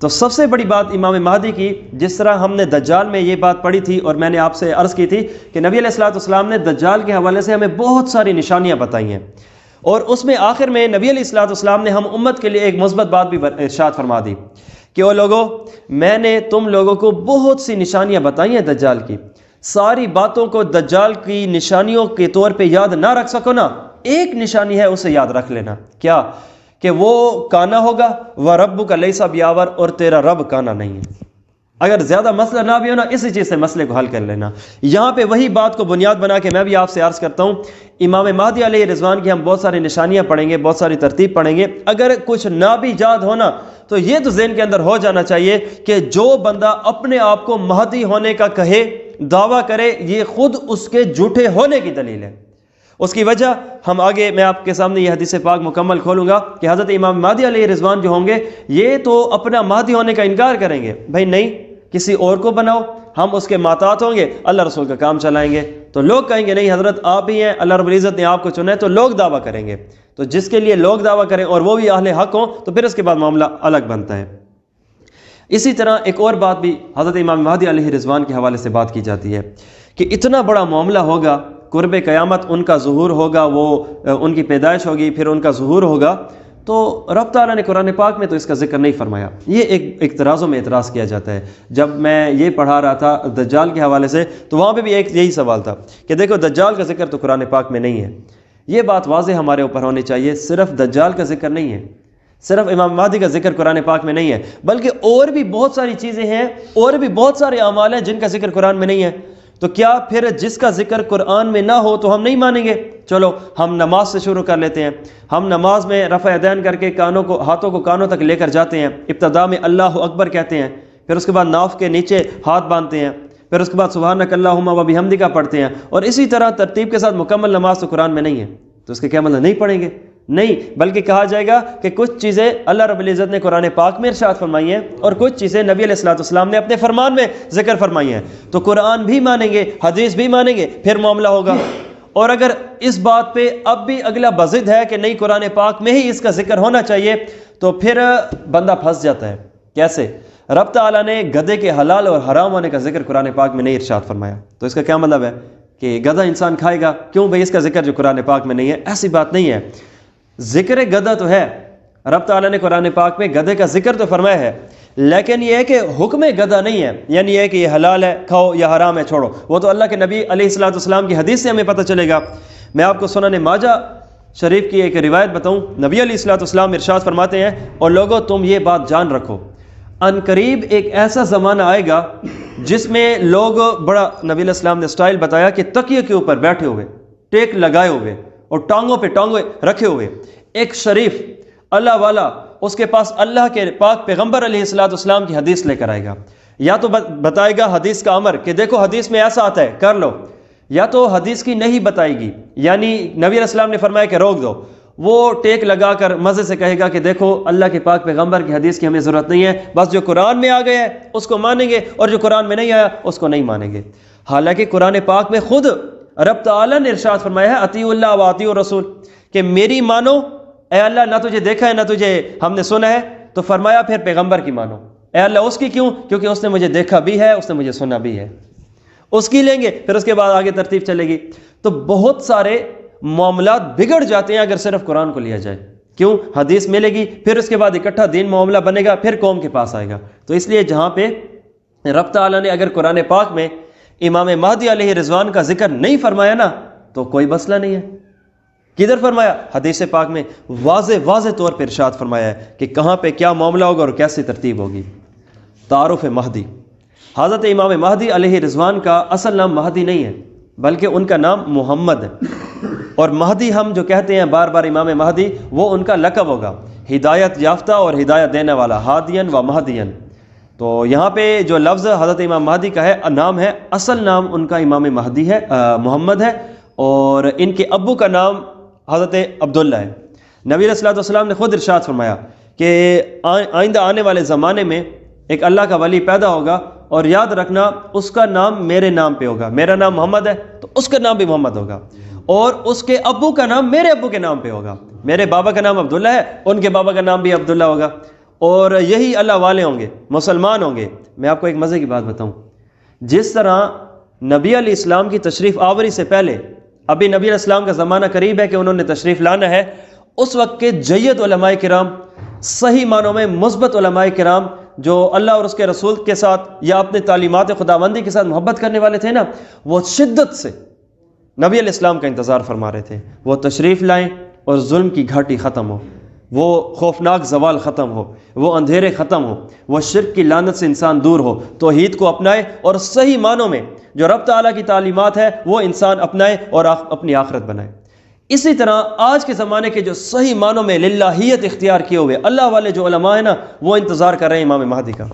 تو سب سے بڑی بات امام مہدی کی، جس طرح ہم نے دجال میں یہ بات پڑھی تھی اور میں نے آپ سے عرض کی تھی کہ نبی علیہ الصلوۃ والسلام نے دجال کے حوالے سے ہمیں بہت ساری نشانیاں بتائی ہیں، اور اس میں آخر میں نبی علیہ الصلوۃ والسلام نے ہم امت کے لیے ایک مثبت بات بھی ارشاد فرما دی کہ او لوگو، میں نے تم لوگوں کو بہت سی نشانیاں بتائی ہیں دجال کی، ساری باتوں کو دجال کی نشانیوں کے طور پہ یاد نہ رکھ سکو نا، ایک نشانی ہے اسے یاد رکھ لینا، کیا؟ کہ وہ کانا ہوگا، وَرَبُّكَ لَيْسَ بِأَعْوَرَ، اور تیرا رب کانا نہیں ہے۔ اگر زیادہ مسئلہ نہ بھی ہو نا، اسی چیز سے مسئلے کو حل کر لینا۔ یہاں پہ وہی بات کو بنیاد بنا کے میں بھی آپ سے عرض کرتا ہوں، امام مہدی علیہ رضوان کی ہم بہت ساری نشانیاں پڑھیں گے، بہت ساری ترتیب پڑھیں گے، اگر کچھ نہ بھی یاد ہونا تو یہ تو ذہن کے اندر ہو جانا چاہیے کہ جو بندہ اپنے آپ کو مہدی ہونے کا کہے، دعویٰ کرے، یہ خود اس کے جھوٹے ہونے کی دلیل ہے۔ اس کی وجہ ہم آگے میں آپ کے سامنے یہ حدیث پاک مکمل کھولوں گا کہ حضرت امام مہدی علیہ رضوان جو ہوں گے یہ تو اپنا مہدی ہونے کا انکار کریں گے، بھائی نہیں، کسی اور کو بناؤ، ہم اس کے محتاط ہوں گے، اللہ رسول کا کام چلائیں گے۔ تو لوگ کہیں گے نہیں حضرت آپ ہی ہیں، اللہ رب العزت نے آپ کو چنا ہے، تو لوگ دعویٰ کریں گے۔ تو جس کے لیے لوگ دعویٰ کریں اور وہ بھی اہل حق ہوں تو پھر اس کے بعد معاملہ الگ بنتا ہے۔ اسی طرح ایک اور بات بھی حضرت امام مہدی علیہ رضوان کے حوالے سے بات کی جاتی ہے کہ اتنا بڑا معاملہ ہوگا، قرب قیامت ان کا ظہور ہوگا، وہ ان کی پیدائش ہوگی، پھر ان کا ظہور ہوگا، تو رب تعالیٰ نے قرآن پاک میں تو اس کا ذکر نہیں فرمایا۔ یہ ایک اعتراضوں میں اعتراض کیا جاتا ہے۔ جب میں یہ پڑھا رہا تھا دجال کے حوالے سے تو وہاں پہ بھی ایک یہی سوال تھا کہ دیکھو دجال کا ذکر تو قرآن پاک میں نہیں ہے۔ یہ بات واضح ہمارے اوپر ہونی چاہیے، صرف دجال کا ذکر نہیں ہے، صرف امام مہدی کا ذکر قرآن پاک میں نہیں ہے، بلکہ اور بھی بہت ساری چیزیں ہیں، اور بھی بہت سارے اعمال ہیں جن کا ذکر قرآن میں نہیں ہے۔ تو کیا پھر جس کا ذکر قرآن میں نہ ہو تو ہم نہیں مانیں گے؟ چلو ہم نماز سے شروع کر لیتے ہیں۔ ہم نماز میں رفع یدین کر کے ہاتھوں کو کانوں تک لے کر جاتے ہیں، ابتدا میں اللہ اکبر کہتے ہیں، پھر اس کے بعد ناف کے نیچے ہاتھ باندھتے ہیں، پھر اس کے بعد سبحانک اللہم و بحمدک پڑھتے ہیں، اور اسی طرح ترتیب کے ساتھ مکمل نماز تو قرآن میں نہیں ہے۔ تو اس کا کیا مطلب نہیں پڑھیں گے؟ نہیں، بلکہ کہا جائے گا کہ کچھ چیزیں اللہ رب العزت نے قرآن پاک میں ارشاد فرمائی ہیں اور کچھ چیزیں نبی علیہ الصلوۃ والسلام نے اپنے فرمان میں ذکر فرمائی ہیں۔ تو قرآن بھی مانیں گے، حدیث بھی مانیں گے، پھر معاملہ ہوگا۔ اور اگر اس بات پہ اب بھی اگلا بضد ہے کہ نہیں قرآن پاک میں ہی اس کا ذکر ہونا چاہیے، تو پھر بندہ پھنس جاتا ہے۔ کیسے؟ رب تعالیٰ نے گدھے کے حلال اور حرام ہونے کا ذکر قرآن پاک میں نہیں ارشاد فرمایا، تو اس کا کیا مطلب ہے کہ گدھا انسان کھائے گا؟ کیوں بھائی اس کا ذکر جو قرآن پاک میں نہیں ہے؟ ایسی بات نہیں ہے، ذکر گدھا تو ہے، رب تعالیٰ نے قرآن پاک میں گدھے کا ذکر تو فرمایا ہے، لیکن یہ ہے کہ حکم گدھا نہیں ہے، یعنی یہ ہے کہ یہ حلال ہے کھاؤ یا حرام ہے چھوڑو، وہ تو اللہ کے نبی علیہ الصلوۃ والسلام کی حدیث سے ہمیں پتہ چلے گا۔ میں آپ کو سنن ماجہ شریف کی ایک روایت بتاؤں، نبی علیہ الصلوۃ والسلام ارشاد فرماتے ہیں، اور لوگوں تم یہ بات جان رکھو، ان قریب ایک ایسا زمانہ آئے گا جس میں لوگ، بڑا نبی علیہ السلام نے سٹائل بتایا کہ تکیے کے اوپر بیٹھے ہوئے، ٹیک لگائے ہوئے اور ٹانگوں پہ ٹانگیں رکھے ہوئے، ایک شریف اللہ والا اس کے پاس اللہ کے پاک پیغمبر علیہ الصلوۃ والسلام کی حدیث لے کر آئے گا، یا تو بتائے گا حدیث کا امر کہ دیکھو حدیث میں ایسا آتا ہے کر لو، یا تو حدیث کی نہیں بتائے گی، یعنی نبی علیہ السلام نے فرمایا کہ روک دو، وہ ٹیک لگا کر مزے سے کہے گا کہ دیکھو اللہ کے پاک پیغمبر کی حدیث کی ہمیں ضرورت نہیں ہے، بس جو قرآن میں آ گیا ہے اس کو مانیں گے اور جو قرآن میں نہیں آیا اس کو نہیں مانیں گے۔ حالانکہ قرآن پاک میں خود رب تعالیٰ نے ارشاد فرمایا ہے اطیعوا اللہ و اطیعوا الرسول، کہ میری مانو، اے اللہ نہ تجھے دیکھا ہے نہ تجھے ہم نے سنا ہے، تو فرمایا پھر پیغمبر کی مانو، اے اللہ اس کی کیوں؟ کیونکہ اس نے مجھے دیکھا بھی ہے، اس نے مجھے سنا بھی ہے، اس کی لیں گے، پھر اس کے بعد آگے ترتیب چلے گی۔ تو بہت سارے معاملات بگڑ جاتے ہیں اگر صرف قرآن کو لیا جائے، کیوں؟ حدیث ملے گی، پھر اس کے بعد اکٹھا دین معاملہ بنے گا، پھر قوم کے پاس آئے گا۔ تو اس لیے جہاں پہ رب تعالیٰ نے اگر قرآن پاک میں امام مہدی علیہ رضوان کا ذکر نہیں فرمایا نا تو کوئی مسئلہ نہیں ہے۔ کدھر فرمایا؟ حدیث پاک میں واضح طور پر ارشاد فرمایا ہے کہ کہاں پہ کیا معاملہ ہوگا اور کیسی ترتیب ہوگی۔ تعارف مہدی، حضرت امام مہدی علیہ رضوان کا اصل نام مہدی نہیں ہے بلکہ ان کا نام محمد ہے، اور مہدی ہم جو کہتے ہیں بار بار امام مہدی، وہ ان کا لقب ہوگا، ہدایت یافتہ اور ہدایت دینے والا، ہادین و مہدین۔ تو یہاں پہ جو لفظ حضرت امام مہدی کا ہے نام ہے، اصل نام ان کا امام مہدی ہے، محمد ہے، اور ان کے ابو کا نام حضرت عبداللہ ہے۔ نبی علیہ الصلوۃ والسلام نے خود ارشاد فرمایا کہ آئندہ آنے والے زمانے میں ایک اللہ کا ولی پیدا ہوگا، اور یاد رکھنا اس کا نام میرے نام پہ ہوگا، میرا نام محمد ہے تو اس کا نام بھی محمد ہوگا، اور اس کے ابو کا نام میرے ابو کے نام پہ ہوگا، میرے بابا کا نام عبداللہ ہے، ان کے بابا کا نام بھی عبداللہ ہوگا، اور یہی اللہ والے ہوں گے، مسلمان ہوں گے۔ میں آپ کو ایک مزے کی بات بتاؤں، جس طرح نبی علیہ السلام کی تشریف آوری سے پہلے، ابھی نبی علیہ السلام کا زمانہ قریب ہے کہ انہوں نے تشریف لانا ہے، اس وقت کے جید علماء کرام، صحیح معنوں میں مثبت علماء کرام، جو اللہ اور اس کے رسول کے ساتھ یا اپنے تعلیمات خداوندی کے ساتھ محبت کرنے والے تھے نا، وہ شدت سے نبی علیہ السلام کا انتظار فرما رہے تھے، وہ تشریف لائیں اور ظلم کی گھاٹی ختم ہو، وہ خوفناک زوال ختم ہو، وہ اندھیرے ختم ہو، وہ شرک کی لعنت سے انسان دور ہو، توحید کو اپنائے اور صحیح معنوں میں جو رب تعالیٰ کی تعلیمات ہے وہ انسان اپنائے اور اپنی آخرت بنائے۔ اسی طرح آج کے زمانے کے جو صحیح معنوں میں للہیت اختیار کیے ہوئے اللہ والے جو علماء ہیں نا، وہ انتظار کر رہے ہیں امام مہدی کا،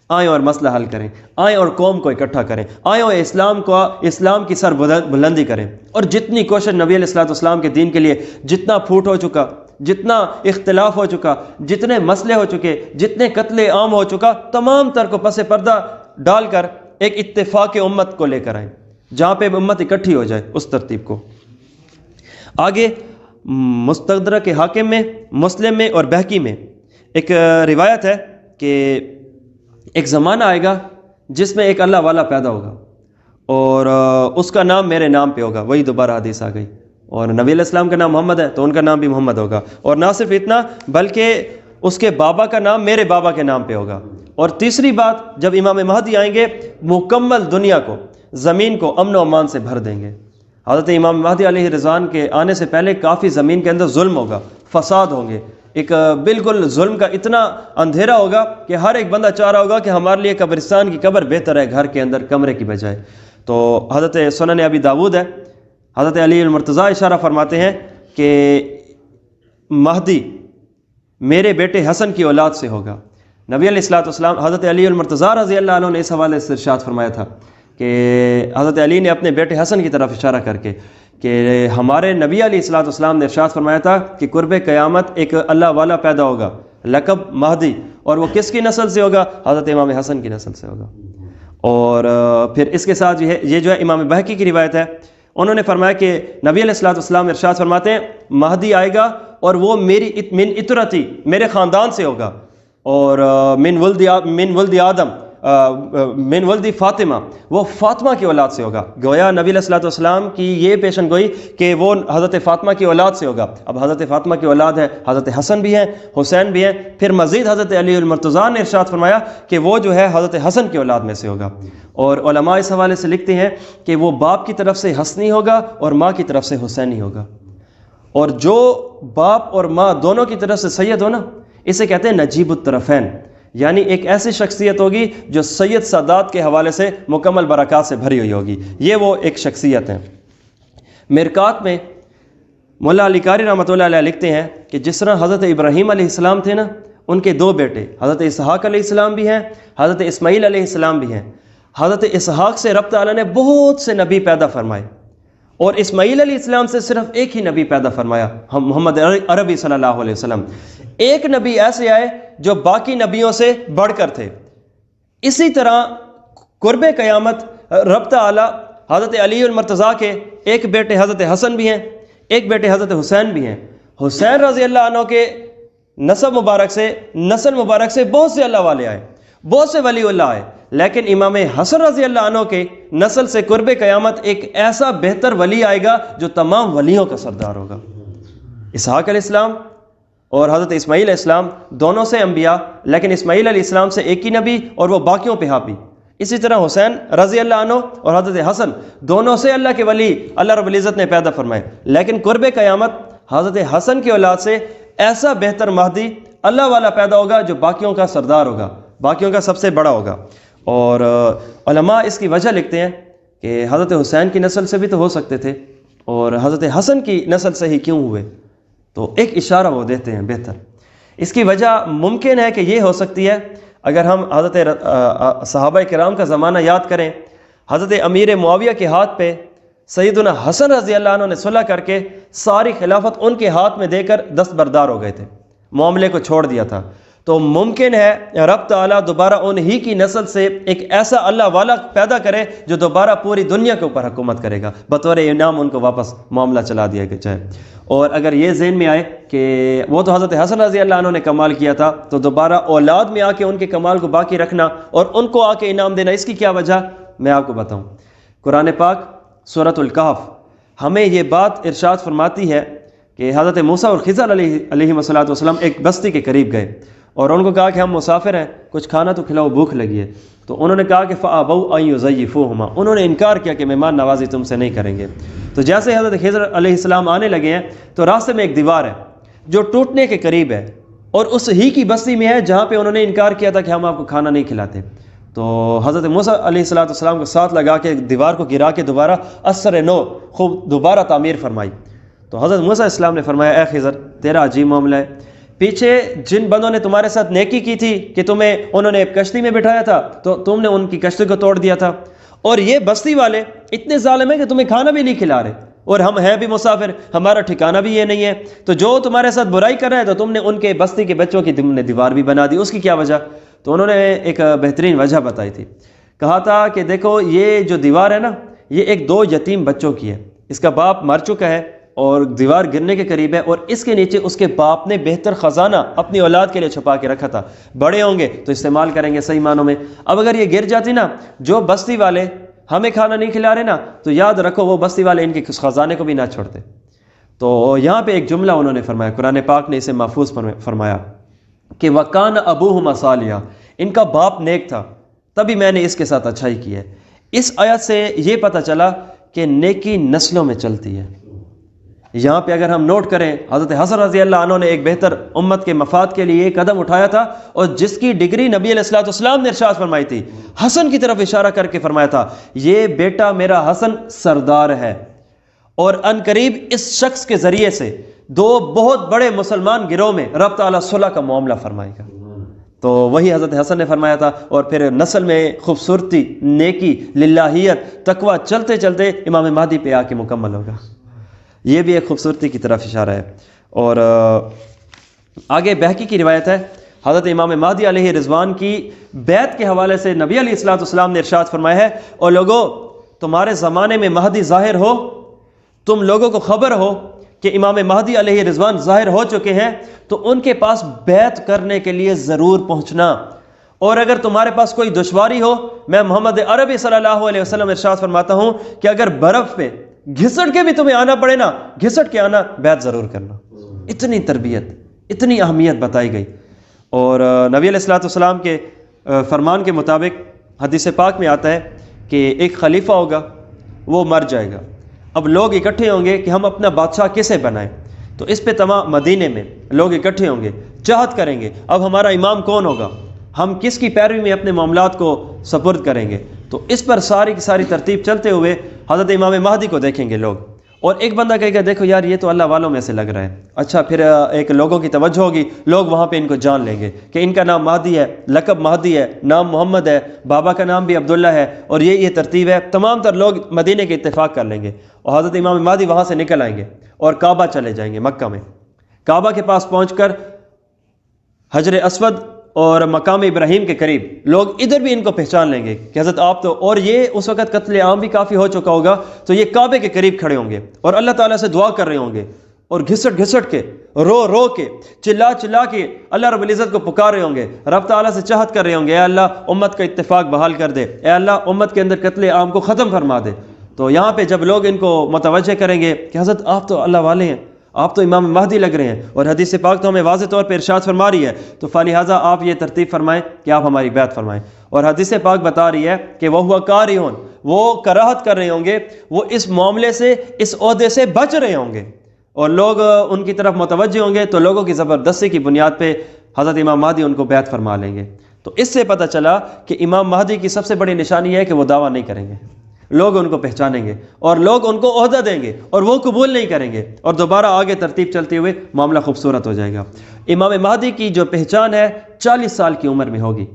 آئیں اور مسئلہ حل کریں، آئیں اور قوم کو اکٹھا کریں، آئیں اور اسلام کی سر بلندی کریں۔ اور جتنی کوشش نبی علیہ السلام کے دین کے لیے، جتنا پھوٹ ہو چکا، جتنا اختلاف ہو چکا، جتنے مسئلے ہو چکے، جتنے قتل عام ہو چکا، تمام تر کو پس پردہ ڈال کر ایک اتفاق امت کو لے کر آئیں، جہاں پہ امت اکٹھی ہو جائے، اس ترتیب کو۔ آگے مستدرک حاکم میں، مسلم میں اور بہقی میں ایک روایت ہے کہ ایک زمانہ آئے گا جس میں ایک اللہ والا پیدا ہوگا اور اس کا نام میرے نام پہ ہوگا، وہی دوبارہ حدیث آ گئی، اور نبی علیہ السلام کا نام محمد ہے تو ان کا نام بھی محمد ہوگا، اور نہ صرف اتنا بلکہ اس کے بابا کا نام میرے بابا کے نام پہ ہوگا۔ اور تیسری بات، جب امام مہدی آئیں گے مکمل دنیا کو، زمین کو امن و امان سے بھر دیں گے۔ حضرت امام مہدی علیہ رضوان کے آنے سے پہلے کافی زمین کے اندر ظلم ہوگا، فساد ہوں گے، ایک بالکل ظلم کا اتنا اندھیرا ہوگا کہ ہر ایک بندہ چاہ رہا ہوگا کہ ہمارے لیے قبرستان کی قبر بہتر ہے گھر کے اندر کمرے کی بجائے۔ تو حضرت سنن ابی داود ہے، حضرت علی المرتضیٰ اشارہ فرماتے ہیں کہ مہدی میرے بیٹے حسن کی اولاد سے ہوگا۔ نبی علیہ السلام حضرت علی المرتضیٰ رضی اللہ عنہ نے اس حوالے سے ارشاد فرمایا تھا کہ حضرت علی نے اپنے بیٹے حسن کی طرف اشارہ کر کے کہ ہمارے نبی علیہ السلام نے ارشاد فرمایا تھا کہ قرب قیامت ایک اللہ والا پیدا ہوگا، لقب مہدی، اور وہ کس کی نسل سے ہوگا؟ حضرت امام حسن کی نسل سے ہوگا۔ اور پھر اس کے ساتھ یہ جو ہے امام بہقی کی روایت ہے، انہوں نے فرمایا کہ نبی علیہ السلام ارشاد فرماتے ہیں مہدی آئے گا اور وہ من اطرتی، میرے خاندان سے ہوگا، اور من ولد آدم، من ولد فاطمہ، وہ فاطمہ کی اولاد سے ہوگا۔ گویا نبی علیہ السلام کی یہ پیشن گوئی کہ وہ حضرت فاطمہ کی اولاد سے ہوگا۔ اب حضرت فاطمہ کی اولاد ہے، حضرت حسن بھی ہیں، حسین بھی ہیں، پھر مزید حضرت علی المرتضیٰ نے ارشاد فرمایا کہ وہ جو ہے حضرت حسن کی اولاد میں سے ہوگا۔ اور علماء اس حوالے سے لکھتے ہیں کہ وہ باپ کی طرف سے حسنی ہوگا اور ماں کی طرف سے حسینی ہوگا، اور جو باپ اور ماں دونوں کی طرف سے سید ہو نا، اسے کہتے ہیں نجیب الطرفین، یعنی ایک ایسی شخصیت ہوگی جو سید سادات کے حوالے سے مکمل برکات سے بھری ہوئی ہوگی۔ یہ وہ ایک شخصیت ہے۔ مرکات میں مولا علی قاری رحمۃ اللہ علیہ لکھتے ہیں کہ جس طرح حضرت ابراہیم علیہ السلام تھے نا، ان کے دو بیٹے حضرت اسحاق علیہ السلام بھی ہیں، حضرت اسماعیل علیہ السلام بھی ہیں۔ حضرت اسحاق سے رب تعالیٰ نے بہت سے نبی پیدا فرمائے، اور اسماعیل علیہ السلام سے صرف ایک ہی نبی پیدا فرمایا، محمد عربی صلی اللہ علیہ وسلم۔ ایک نبی ایسے آئے جو باقی نبیوں سے بڑھ کر تھے۔ اسی طرح قرب قیامت رب تعالیٰ حضرت علی المرتضیٰ کے ایک بیٹے حضرت حسن بھی ہیں، ایک بیٹے حضرت حسین بھی ہیں۔ حسین رضی اللہ عنہ کے نسل مبارک سے بہت سے اللہ والے آئے، بہت سے ولی اللہ آئے، لیکن امام حسن رضی اللہ عنہ کے نسل سے قرب قیامت ایک ایسا بہتر ولی آئے گا جو تمام ولیوں کا سردار ہوگا۔ اسحاق علیہ السلام اور حضرت اسماعیل علیہ السلام دونوں سے انبیاء، لیکن اسماعیل علیہ السلام سے ایک ہی نبی اور وہ باقیوں پہ حاوی۔ اسی طرح حسین رضی اللہ عنہ اور حضرت حسن دونوں سے اللہ کے ولی اللہ رب العزت نے پیدا فرمائے، لیکن قرب قیامت حضرت حسن کی اولاد سے ایسا بہتر مہدی اللہ والا پیدا ہوگا جو باقیوں کا سردار ہوگا، باقیوں کا سب سے بڑا ہوگا۔ اور علماء اس کی وجہ لکھتے ہیں کہ حضرت حسین کی نسل سے بھی تو ہو سکتے تھے، اور حضرت حسن کی نسل سے ہی کیوں ہوئے؟ تو ایک اشارہ وہ دیتے ہیں بہتر۔ اس کی وجہ ممکن ہے کہ یہ ہو سکتی ہے، اگر ہم حضرت صحابہ کرام کا زمانہ یاد کریں، حضرت امیر معاویہ کے ہاتھ پہ سیدنا حسن رضی اللہ عنہ نے صلح کر کے ساری خلافت ان کے ہاتھ میں دے کر دستبردار ہو گئے تھے، معاملے کو چھوڑ دیا تھا۔ تو ممکن ہے رب تعالیٰ دوبارہ انہی کی نسل سے ایک ایسا اللہ والا پیدا کرے جو دوبارہ پوری دنیا کے اوپر حکومت کرے گا، بطور انعام ان کو واپس معاملہ چلا دیا جائے۔ اور اگر یہ ذہن میں آئے کہ وہ تو حضرت حسن رضی اللہ عنہ نے کمال کیا تھا، تو دوبارہ اولاد میں آ کے ان کے کمال کو باقی رکھنا اور ان کو آ کے انعام دینا، اس کی کیا وجہ میں آپ کو بتاؤں۔ قرآن پاک سورۃ الکہف ہمیں یہ بات ارشاد فرماتی ہے کہ حضرت موسیٰ اور خضر علیہ السلام ایک بستی کے قریب گئے اور ان کو کہا کہ ہم مسافر ہیں، کچھ کھانا تو کھلاؤ، بھوک لگی ہے۔ تو انہوں نے کہا کہ فَأَبَوْا أَن يُضَيِّفُوهُمَا، انہوں نے انکار کیا کہ مہمان نوازی تم سے نہیں کریں گے۔ تو جیسے حضرت خضر علیہ السلام آنے لگے ہیں تو راستے میں ایک دیوار ہے جو ٹوٹنے کے قریب ہے، اور اس ہی کی بستی میں ہے جہاں پہ انہوں نے انکار کیا تھا کہ ہم آپ کو کھانا نہیں کھلاتے۔ تو حضرت موسیٰ علیہ السلام کو ساتھ لگا کے دیوار کو گرا کے دوبارہ اثر نو خوب دوبارہ تعمیر فرمائی۔ تو حضرت موسیٰ علیہ السلام نے فرمایا اے خضر تیرا عجیب معاملہ ہے، پیچھے جن بندوں نے تمہارے ساتھ نیکی کی تھی کہ تمہیں انہوں نے کشتی میں بٹھایا تھا تو تم نے ان کی کشتی کو توڑ دیا تھا، اور یہ بستی والے اتنے ظالم ہیں کہ تمہیں کھانا بھی نہیں کھلا رہے، اور ہم ہیں بھی مسافر، ہمارا ٹھکانہ بھی یہ نہیں ہے، تو جو تمہارے ساتھ برائی کر رہے ہیں تو تم نے ان کے بستی کے بچوں کی تم نے دیوار بھی بنا دی، اس کی کیا وجہ؟ تو انہوں نے ایک بہترین وجہ بتائی تھی، کہا تھا کہ دیکھو یہ جو دیوار ہے نا، یہ ایک 2 یتیم بچوں کی ہے، اس کا باپ مر چکا ہے اور دیوار گرنے کے قریب ہے، اور اس کے نیچے اس کے باپ نے بہتر خزانہ اپنی اولاد کے لیے چھپا کے رکھا تھا، بڑے ہوں گے تو استعمال کریں گے صحیح معنوں میں۔ اب اگر یہ گر جاتی نا، جو بستی والے ہمیں کھانا نہیں کھلا رہے نا، تو یاد رکھو وہ بستی والے ان کے خزانے کو بھی نہ چھوڑتے۔ تو یہاں پہ ایک جملہ انہوں نے فرمایا، قرآن پاک نے اسے محفوظ فرمایا کہ وَكَانَ أَبُوهُمَا صَالِحًا، ان کا باپ نیک تھا تبھی میں نے اس کے ساتھ اچھائی کی ہے۔ اس آیت سے یہ پتہ چلا کہ نیکی نسلوں میں چلتی ہے۔ یہاں پہ اگر ہم نوٹ کریں، حضرت حسن رضی اللہ عنہ نے ایک بہتر امت کے مفاد کے لیے قدم اٹھایا تھا، اور جس کی ڈگری نبی علیہ السلام نے ارشاد فرمائی تھی، حسن کی طرف اشارہ کر کے فرمایا تھا یہ بیٹا میرا حسن سردار ہے، اور ان قریب اس شخص کے ذریعے سے 2 بہت بڑے مسلمان گروہ میں رب تعالیٰ صلح کا معاملہ فرمائے گا۔ تو وہی حضرت حسن نے فرمایا تھا، اور پھر نسل میں خوبصورتی، نیکی، للہیت، تقوی چلتے چلتے امام مہدی پہ آ کے مکمل ہوگا۔ یہ بھی ایک خوبصورتی کی طرف اشارہ ہے۔ اور آگے بہقی کی روایت ہے، حضرت امام مہدی علیہ رضوان کی بیعت کے حوالے سے نبی علیہ السلام نے ارشاد فرمایا ہے، اور لوگوں تمہارے زمانے میں مہدی ظاہر ہو، تم لوگوں کو خبر ہو کہ امام مہدی علیہ رضوان ظاہر ہو چکے ہیں، تو ان کے پاس بیعت کرنے کے لیے ضرور پہنچنا، اور اگر تمہارے پاس کوئی دشواری ہو، میں محمد عربی صلی اللہ علیہ وسلم ارشاد فرماتا ہوں کہ اگر برف پہ گھسٹ کے بھی تمہیں آنا پڑے نا، گھسٹ کے آنا، بیعت ضرور کرنا۔ اتنی تربیت، اتنی اہمیت بتائی گئی۔ اور نبی علیہ السلام کے فرمان کے مطابق حدیث پاک میں آتا ہے کہ ایک خلیفہ ہوگا، وہ مر جائے گا، اب لوگ اکٹھے ہوں گے کہ ہم اپنا بادشاہ کسے بنائیں، تو اس پہ تمام مدینے میں لوگ اکٹھے ہوں گے، چاہت کریں گے اب ہمارا امام کون ہوگا، ہم کس کی پیروی میں اپنے معاملات کو سپرد کریں گے۔ تو اس پر ساری کی ساری ترتیب چلتے ہوئے حضرت امام مہدی کو دیکھیں گے لوگ، اور ایک بندہ کہے گا دیکھو یار یہ تو اللہ والوں میں سے لگ رہا ہے، اچھا پھر ایک لوگوں کی توجہ ہوگی، لوگ وہاں پہ ان کو جان لیں گے کہ ان کا نام مہدی ہے، لقب مہدی ہے، نام محمد ہے، بابا کا نام بھی عبداللہ ہے، اور یہ ترتیب ہے۔ تمام تر لوگ مدینے کے اتفاق کر لیں گے، اور حضرت امام مہدی وہاں سے نکل آئیں گے اور کعبہ چلے جائیں گے۔ مکہ میں کعبہ کے پاس پہنچ کر حجر اسود اور مقام ابراہیم کے قریب لوگ ادھر بھی ان کو پہچان لیں گے کہ حضرت آپ تو، اور یہ اس وقت قتل عام بھی کافی ہو چکا ہوگا، تو یہ کعبے کے قریب کھڑے ہوں گے اور اللہ تعالیٰ سے دعا کر رہے ہوں گے، اور گھسٹ گھسٹ کے، رو کے، چلا چلا کے اللہ رب العزت کو پکار رہے ہوں گے، رب تعالیٰ سے چاہت کر رہے ہوں گے اے اللہ امت کا اتفاق بحال کر دے، اے اللہ امت کے اندر قتل عام کو ختم فرما دے۔ تو یہاں پہ جب لوگ ان کو متوجہ کریں گے کہ حضرت آپ تو اللہ والے ہیں، آپ تو امام مہدی لگ رہے ہیں، اور حدیث پاک تو ہمیں واضح طور پہ ارشاد فرما رہی ہے، تو فلہذا آپ یہ ترتیب فرمائیں کہ آپ ہماری بیعت فرمائیں۔ اور حدیث پاک بتا رہی ہے کہ وہ کارہون، وہ کراہت کر رہے ہوں گے، وہ اس معاملے سے، اس عہدے سے بچ رہے ہوں گے، اور لوگ ان کی طرف متوجہ ہوں گے، تو لوگوں کی زبردستی کی بنیاد پہ حضرت امام مہدی ان کو بیعت فرما لیں گے۔ تو اس سے پتہ چلا کہ امام مہدی کی سب سے بڑی نشانی ہے کہ وہ دعویٰ نہیں کریں گے، لوگ ان کو پہچانیں گے اور لوگ ان کو عہدہ دیں گے اور وہ قبول نہیں کریں گے، اور دوبارہ آگے ترتیب چلتے ہوئے معاملہ خوبصورت ہو جائے گا۔ امام مہدی کی جو پہچان ہے 40 سال کی عمر میں ہوگی،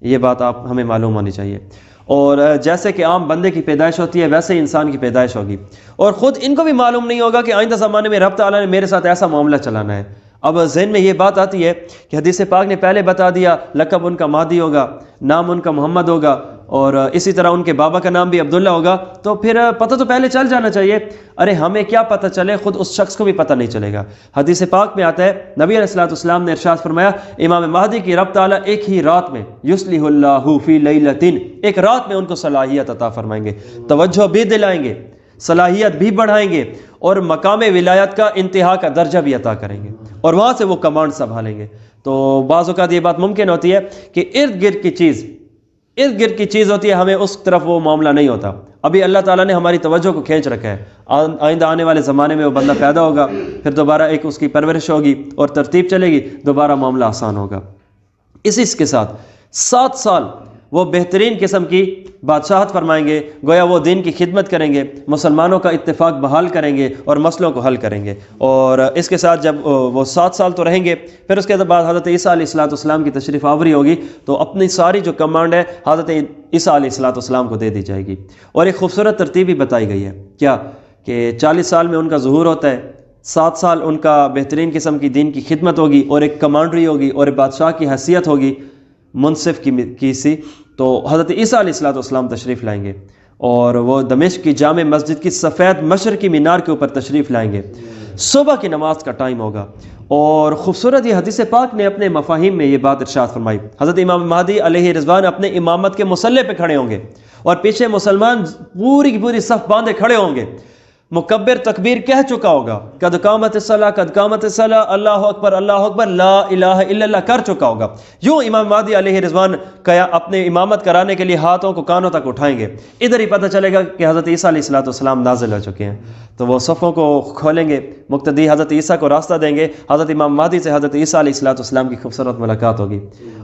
یہ بات آپ ہمیں معلوم ہونی چاہیے۔ اور جیسے کہ عام بندے کی پیدائش ہوتی ہے ویسے ہی انسان کی پیدائش ہوگی، اور خود ان کو بھی معلوم نہیں ہوگا کہ آئندہ زمانے میں رب تعالیٰ نے میرے ساتھ ایسا معاملہ چلانا ہے۔ اب ذہن میں یہ بات آتی ہے کہ حدیث پاک نے پہلے بتا دیا لقب ان کا مہدی ہوگا، نام ان کا محمد ہوگا، اور اسی طرح ان کے بابا کا نام بھی عبداللہ ہوگا، تو پھر پتہ تو پہلے چل جانا چاہیے۔ ارے ہمیں کیا پتہ چلے، خود اس شخص کو بھی پتہ نہیں چلے گا۔ حدیث پاک میں آتا ہے نبی علیہ السلام نے ارشاد فرمایا امام مہدی کی رب تعالیٰ ایک ہی رات میں یصلح اللہ فی لیلۃ، ایک رات میں ان کو صلاحیت عطا فرمائیں گے، توجہ بھی دلائیں گے، صلاحیت بھی بڑھائیں گے، اور مقام ولایت کا انتہا کا درجہ بھی عطا کریں گے، اور وہاں سے وہ کمانڈ سنبھالیں گے۔ تو بعض اوقات یہ بات ممکن ہوتی ہے کہ ارد گرد کی چیز ہوتی ہے، ہمیں اس طرف وہ معاملہ نہیں ہوتا۔ ابھی اللہ تعالیٰ نے ہماری توجہ کو کھینچ رکھا ہے، آئندہ آنے والے زمانے میں وہ بندہ پیدا ہوگا، پھر دوبارہ ایک اس کی پرورش ہوگی اور ترتیب چلے گی، دوبارہ معاملہ آسان ہوگا۔ اسی کے ساتھ 7 سال وہ بہترین قسم کی بادشاہت فرمائیں گے، گویا وہ دین کی خدمت کریں گے، مسلمانوں کا اتفاق بحال کریں گے اور مسئلوں کو حل کریں گے۔ اور اس کے ساتھ جب وہ 7 سال تو رہیں گے، پھر اس کے بعد حضرت عیسیٰ علیہ السلام کی تشریف آوری ہوگی، تو اپنی ساری جو کمانڈ ہے حضرت عیسیٰ علیہ السلام کو دے دی جائے گی۔ اور ایک خوبصورت ترتیب بھی بتائی گئی ہے، کیا کہ 40 سال میں ان کا ظہور ہوتا ہے، 7 سال ان کا بہترین قسم کی دین کی خدمت ہوگی، اور ایک کمانڈری ہوگی، اور ایک بادشاہ کی حیثیت ہوگی منصف کی سی۔ تو حضرت عیسیٰ علیہ السلام تشریف لائیں گے، اور وہ دمشق کی جامع مسجد کی سفید مشرقی مینار کے اوپر تشریف لائیں گے۔ صبح کی نماز کا ٹائم ہوگا، اور خوبصورت یہ حدیث پاک نے اپنے مفاہیم میں یہ بات ارشاد فرمائی۔ حضرت امام مہدی علیہ رضوان اپنے امامت کے مصلی پہ کھڑے ہوں گے، اور پیچھے مسلمان پوری کی پوری صف باندھے کھڑے ہوں گے۔ مکبر تکبیر کہہ چکا ہوگا، قد قامت الصلاۃ قد قامت الصلاۃ، اللہ اکبر لا الہ الا اللہ کر چکا ہوگا۔ یوں امام مہدی علیہ رضوان اپنے امامت کرانے کے لیے ہاتھوں کو کانوں تک اٹھائیں گے، ادھر ہی پتہ چلے گا کہ حضرت عیسیٰ علیہ السلام نازل ہو چکے ہیں۔ تو وہ صفوں کو کھولیں گے، مقتدی حضرت عیسیٰ کو راستہ دیں گے، حضرت امام مہدی سے حضرت عیسیٰ علیہ السلام کی خوبصورت ملاقات ہوگی،